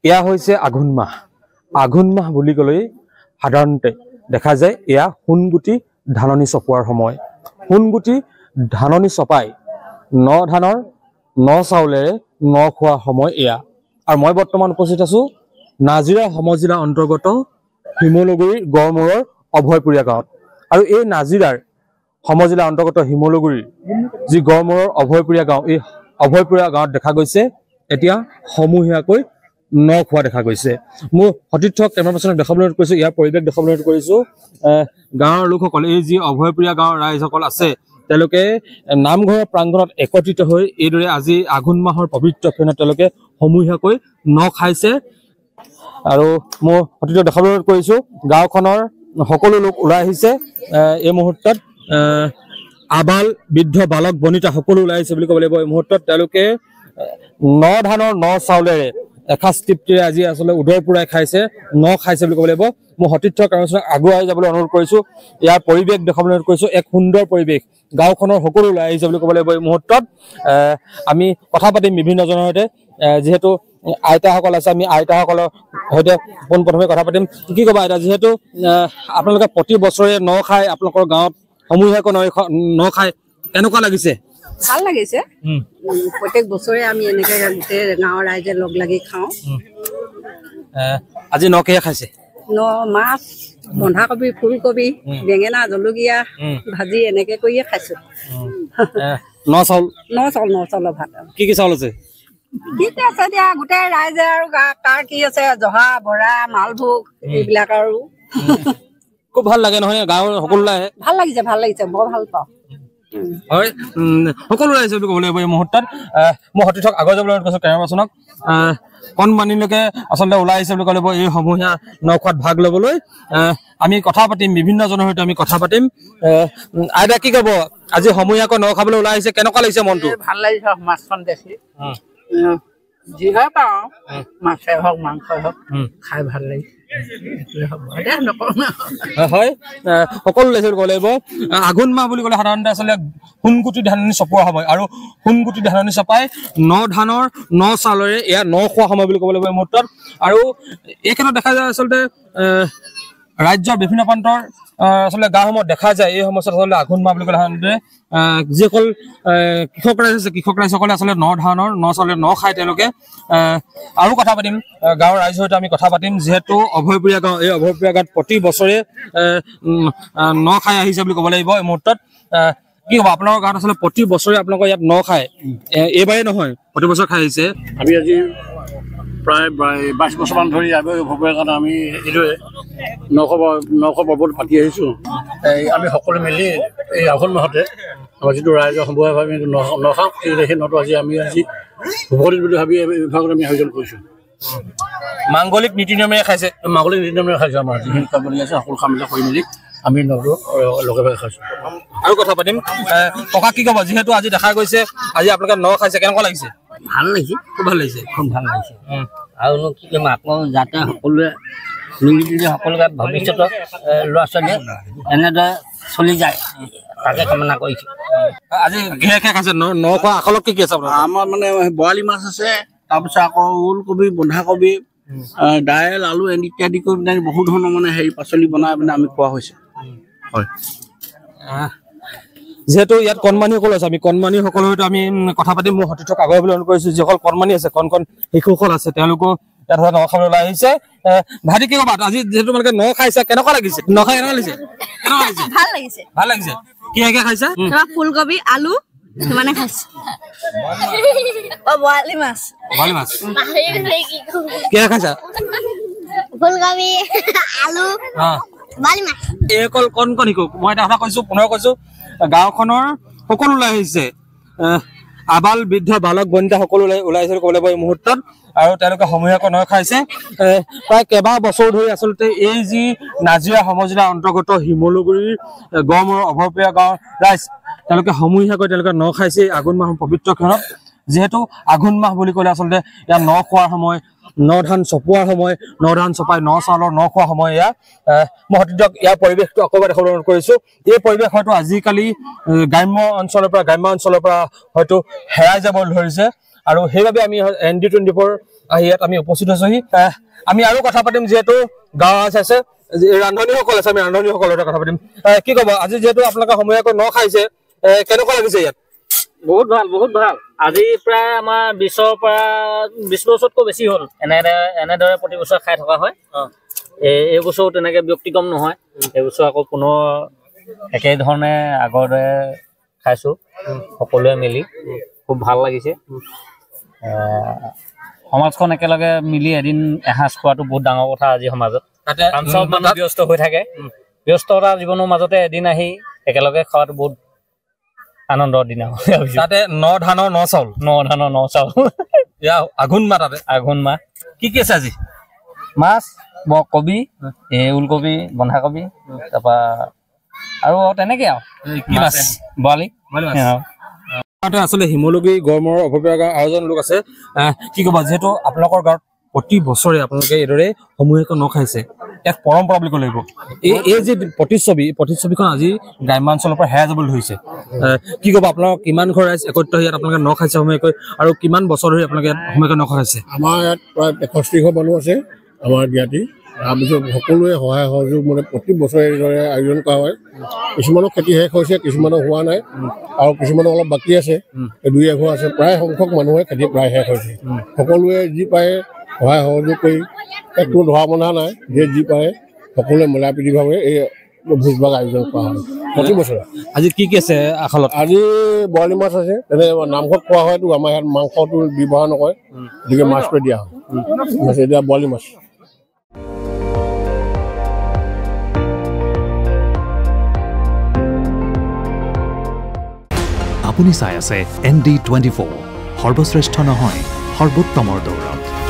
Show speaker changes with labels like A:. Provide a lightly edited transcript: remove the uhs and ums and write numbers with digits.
A: এয়া হৈছে আঘোণ মাহ বুলি ক'লে সাধাৰণতে দেখা যায় এয়া সোণগুটি ধাননি চপোৱাৰ সময় সোণগুটি ধাননি চপাই ন ধানৰ ন চাউলেৰে ন খোৱা সময় এয়া আৰু মই বৰ্তমান উপস্থিত আছো নাজিৰা সমজিলা অন্তৰ্গত শিমলুগুৰিৰ গড়মূৰৰ অভয়পুৰীয়া গাঁৱত আৰু এই নাজিৰাৰ সমজিলা অন্তৰ্গত শিমলুগুৰিৰ যি গড়মূৰৰ অভয়পুৰীয়া গাঁও এই অভয়পুৰীয়া গাঁৱত দেখা গৈছে এতিয়া সমূহীয়াকৈ ন খোৱা দেখা গৈছে মোৰ সতীৰ্থ কেমেৰা পাৰ্চনক দেখাবলৈ কৈছো ইয়াৰ পৰিৱেশ দেখাবলৈ কৰিছো গাঁৱৰ লোকসকল এই যি অভয়পুৰীয়া গাঁৱৰ ৰাইজসকল আছে তেওঁলোকে নামঘৰৰ প্ৰাংগণত একত্ৰিত হৈ এইদৰে আজি আঘোণ মাহৰ পবিত্ৰ দিনত তেওঁলোকে সমূহীয়াকৈ ন খাইছে আৰু মোৰ সতীৰ্থ দেখাবলৈ কৰিছো গাঁওখনৰ সকলো লোক ওলাই আহিছে এই মুহূৰ্তত আবাল বৃদ্ধ বালক বনিতা সকলো ওলাই আহিছে বুলি ক'ব লাগিব এই মুহূৰ্তত তেওঁলোকে ন ধানৰ ন চাউলেৰে এসাঁজ তৃপ্তিৰে আজি আচলতে উদৰ পুৰাই খাইছে ন খাইছে বুলি ক'ব লাগিব মই সতীৰ্থ কাৰ্যসূচীক আগুৱাই যাবলৈ অনুৰোধ কৰিছো ইয়াৰ পৰিৱেশ দেখাবলৈ অনুৰোধ কৰিছো এক সুন্দৰ পৰিৱেশ গাঁওখনৰ সকলো ওলাই আহিছে বুলি ক'ব লাগিব এই মুহূৰ্তত আমি কথা পাতিম বিভিন্নজনৰ সৈতে যিহেতু আইতাসকল আছে আমি আইতাসকলৰ সৈতে পোনপ্ৰথমে কথা পাতিম কি ক'বা আইতা যিহেতু আপোনালোকে প্ৰতি বছৰে ন খাই আপোনালোকৰ গাঁৱত সমূহীয়াকৈ ন খাই কেনেকুৱা লাগিছে
B: ভাল লাগিছে প্ৰত্যেক বছৰে আমি এনেকৈ গোটেই গাঁৱৰ ৰাইজে লগ লাগি খাওঁ
A: আজি ন কিহে খাইছে
B: ন মাছ বন্ধাকবি ফুলকবি বেঙেনা জলকীয়া ভাজি এনেকৈ কৰিয়ে খাইছো
A: ন
B: চাউলৰ ভাত
A: কি চাউল আছে
B: কি আছে এতিয়া গোটেই ৰাইজে আৰু কাৰ কি আছে জহা বৰা মালভোগ এইবিলাক আৰু
A: খুব ভাল লাগে নহয় গাঁৱৰ সকলো
B: ভাল লাগিছে বৰ ভাল পাওঁ
A: হয় সকলো আহিছে বুলি ক'ব লাগিব এই মুহূৰ্তত মই সতীৰ্থক আগুৱাই যাবলৈ কৈছো কেমেৰা পাৰ্চনক কণমানিলৈকে আচলতে ওলাই আহিছে বুলি ক'ব লাগিব এই সমূহীয়া ন খোৱাত ভাগ ল'বলৈ আমি কথা পাতিম বিভিন্নজনৰ সৈতে আমি কথা পাতিম আইতা কি ক'ব আজি সমূহীয়াকৈ ন খাবলৈ ওলাই আহিছে কেনেকুৱা লাগিছে মনটো
B: ভাল লাগিছে মাছখন দেখি যিহে পাওঁ মাছে হওক মাংসই হওক খাই ভাল লাগিছে
A: হয় সকলো লাগিছে বুলি ক'ব লাগিব আঘোণ মাহ বুলি ক'লে সাধাৰণতে আচলতে সোণগুটি ধাননি চপোৱা সময় আৰু সোণগুটি ধাননি চপাই ন ধানৰ ন চাউলেৰে এয়া ন খোৱা সময় বুলি ক'ব লাগিব এই মুহূৰ্তত আৰু এই ক্ষেত্ৰত দেখা যায় আচলতে ৰাজ্যৰ বিভিন্ন প্ৰান্তৰ আচলতে গাঁওসমূহত দেখা যায় এই সময়ছোৱাত আচলতে আঘোণ মাহ বুলি ক'লে সাধাৰণতে যিসকল কৃষক ৰাইজসকলে আচলতে ন ধানৰ ন চাউলেৰে ন খায় তেওঁলোকে আৰু কথা পাতিম গাঁৱৰ ৰাইজৰ সৈতে আমি কথা পাতিম যিহেতু অভয়পুৰীয়া গাঁও এই অভয়পুৰীয়া গাঁৱত প্ৰতি বছৰে ন খাই আহিছে বুলি ক'ব লাগিব এই মুহূৰ্তত কি হ'ব আপোনালোকৰ গাঁৱত আচলতে প্ৰতি বছৰে আপোনালোকৰ ইয়াত ন খায় এইবাৰেই নহয় প্ৰতি বছৰ খাই আহিছে
C: আমি আজি প্ৰায় 22 বছৰমান ধৰি অভয়পুৰীয়া গাঁৱত আমি এইদৰে নশ পৰ্বত পাতি আহিছোঁ আমি সকলো মিলি এই আঘোণ মাহতে আমাৰ যিটো ৰাইজৰ সম্পূৰ্ণভাৱে ন খাওঁ সেই নটো আজি উভতিত বুলি ভাবি বিভাগত আমি আয়োজন কৰিছোঁ
A: মাংগলিক নীতি নিয়মেৰে খাইছে
C: আমাৰ যিখিনি কামবিলাক আছে সকলো কামবিলাক কৰি মেলি আমি নটো লগে ভাগে খাইছোঁ
A: আৰু কথা পাতিম ককা কি ক'ব যিহেতু আজি দেখা গৈছে আজি আপোনালোকে ন খাইছে কেনেকুৱা লাগিছে
D: ভাল লাগিছে
A: খুব ভাল লাগিছে
D: আৰুনো কি ক'ম আকৌ যাতে সকলোৱে মিলি জুলি সকলোকে ভৱিষ্যতৰ ল'ৰা ছোৱালীয়ে এনেদৰে চলি যায় তাকে কামনা কৰিছোঁ
A: আজি কিহে খাইছে ন খোৱা আখলত কি আছে আপোনাৰ
C: আমাৰ মানে বৰালি মাছ আছে তাৰপিছত আকৌ ওলকবি বন্ধাকবি দাইল আলু ইত্যাদি কৰি পিনে বহুত ধৰণৰ মানে পাচলি বনাই পিনে আমি খোৱা হৈছে হয়
A: যিহেতু ইয়াত কণমানিসকল আছে আমি কণমানিসকলৰ সৈতে আমি কথা পাতিম মই সতীৰ্থক আগুৱাই বুলি অনুৰোধ কৰিছোঁ যিসকল কণমানি আছে কণ শিশুসকল আছে তেওঁলোকো ইয়াত ন খাবলৈ ওলাই আহিছে ভাইটি কি ক'বা আজি যিহেতু তোমালোকে ন খাইছা কেনেকুৱা লাগিছে ন খাই কেনেকুৱা লাগিছে ভাল লাগিছে কিহে খাইছা
E: ফুলকবি আলু মানে খাইছো বৰালি মাছ
A: কিহে খাইছা
E: ফুলকবি আলু বৰালি মাছ
A: এই অকল কণ শিশু মই এটা কথা কৈছোঁ পুনৰ কৈছোঁ গাঁওখনৰ সকলো ওলাই আহিছে আবাল বৃদ্ধ বালক বনিতা সকলো ওলাই আহিছে ক'ব লাগিব এই মুহূৰ্তত আৰু তেওঁলোকে সমূহীয়াকৈ ন খাইছে প্ৰায় কেইবা বছৰ ধৰি আচলতে এই যি নাজিৰা সমজিলা অন্তৰ্গত শিমলুগুৰিৰ গড়মূৰৰ অভয়পুৰীয়া গাঁৱৰ ৰাইজ তেওঁলোকে সমূহীয়াকৈ তেওঁলোকে ন খাইছে আঘোণ মাহৰ পবিত্ৰ ক্ষণত যিহেতু আঘোণ মাহ বুলি ক'লে আচলতে ইয়াত ন খোৱাৰ সময় ন ধান চপোৱাৰ সময় ন ধান চপাই ন চাউলৰ ন খোৱা সময় এয়া মই সতীৰ্থক ইয়াৰ পৰিৱেশটো আকৌ দেখাবলৈ অনুৰোধ কৰিছোঁ এই পৰিৱেশ হয়তো আজিকালি গ্ৰাম্য অঞ্চলৰ পৰা হয়তো হেৰাই যাব ধৰিছে আৰু সেইবাবে আমি ND24 আহি ইয়াত আমি উপস্থিত হৈছোহি আমি আৰু কথা পাতিম যিহেতু গাঁও আছে ৰান্ধনীসকল আছে আমি ৰান্ধনীসকলৰ লগত কথা পাতিম কি ক'ব আজি যিহেতু আপোনালোকে সমূহীয়াকৈ ন খাইছে কেনেকুৱা লাগিছে ইয়াত
F: বহুত ভাল আজি প্ৰায় আমাৰ 20 বছৰতকৈ বেছি হ'ল এনেদৰে প্ৰতি বছৰ খাই থকা হয় এই বছৰো তেনেকে ব্যক্তিক্ৰম নহয় এই বছৰ আকৌ পুনৰ একেধৰণে আগৰ দৰে খাইছো সকলোৱে মিলি খুব ভাল লাগিছে সমাজখন একেলগে মিলি এদিন এসাঁজ খোৱাটো বহুত ডাঙৰ কথা আজি সমাজত চব মানুহ ব্যস্ত হৈ থাকে ব্যস্ততা জীৱনৰ মাজতে এদিন আহি একেলগে খোৱাটো বহুত আনন্দৰ দিনা
A: তাতে ন ধানৰ ন চাউল এয়া আঘোণ মাহ তাতে
F: আঘোণ মাহ
A: কি আছে আজি
F: মাছ কবি ওলকবি বন্ধাকবি তাৰপৰা আৰু তেনেকে আৰু
A: কি মাছ
F: বৰালি
A: আচলতে শিমলুগুৰি গড়মূৰৰ অভয়াৰণ্যৰ আৰু এজন লোক আছে কি ক'বা যিহেতু আপোনালোকৰ গাঁৱত প্ৰতি বছৰে আপোনালোকে এইদৰে সমূহীয়াকৈ ন খাইছে এক পৰম্পৰা বুলি ক'ব লাগিব এই যি প্ৰতিচ্ছবিখন আজি গ্ৰাম্যাঞ্চলৰ পৰা হেৰাই যাবলৈ ধৰিছে কি ক'ব আপোনালোক কিমান ঘৰ ৰাইজ একত্ৰিত হৈ ইয়াত আপোনালোকে ন খাইছে সমূহীয়াকৈ আৰু কিমান বছৰ ধৰি আপোনালোকে ইয়াত সমূহীয়াকৈ ন খাইছে
C: আমাৰ ইয়াত প্ৰায় 65 মানুহ আছে আমাৰ জ্ঞাতি তাৰপিছত সকলোৱে সহায় সহযোগ মানে প্ৰতি বছৰে এইদৰে আয়োজন কৰা হয় কিছুমানৰ খেতি শেষ হৈছে কিছুমানৰ হোৱা নাই আৰু কিছুমানৰ অলপ বাকী আছে 2-1 আছে প্ৰায় সংখ্যক মানুহে খেতি প্ৰায় শেষ হৈছে সকলোৱে যি পাৰে সহায় সহযোগ কৰি একো ধৰা বন্ধা নাই যি পাৰে সকলোৱে মিলাপ্ৰীতিভাৱে এই ভোজ-ভাগ আয়োজন কৰা হয় প্ৰতি বছৰে
A: আজি কি আছে আখলত
C: আজি বৰালি মাছ আছে তেনে নামঘৰত খোৱা হয়তো আমাৰ ইয়াত মাংসটো ব্যৱহাৰ নকৰে গতিকে মাছটো দিয়া হয় এতিয়া বৰালি মাছ
G: আপুনি চাই আছে ND24 সৰ্বশ্ৰেষ্ঠ নহয় সৰ্বোত্তমৰ দৌৰত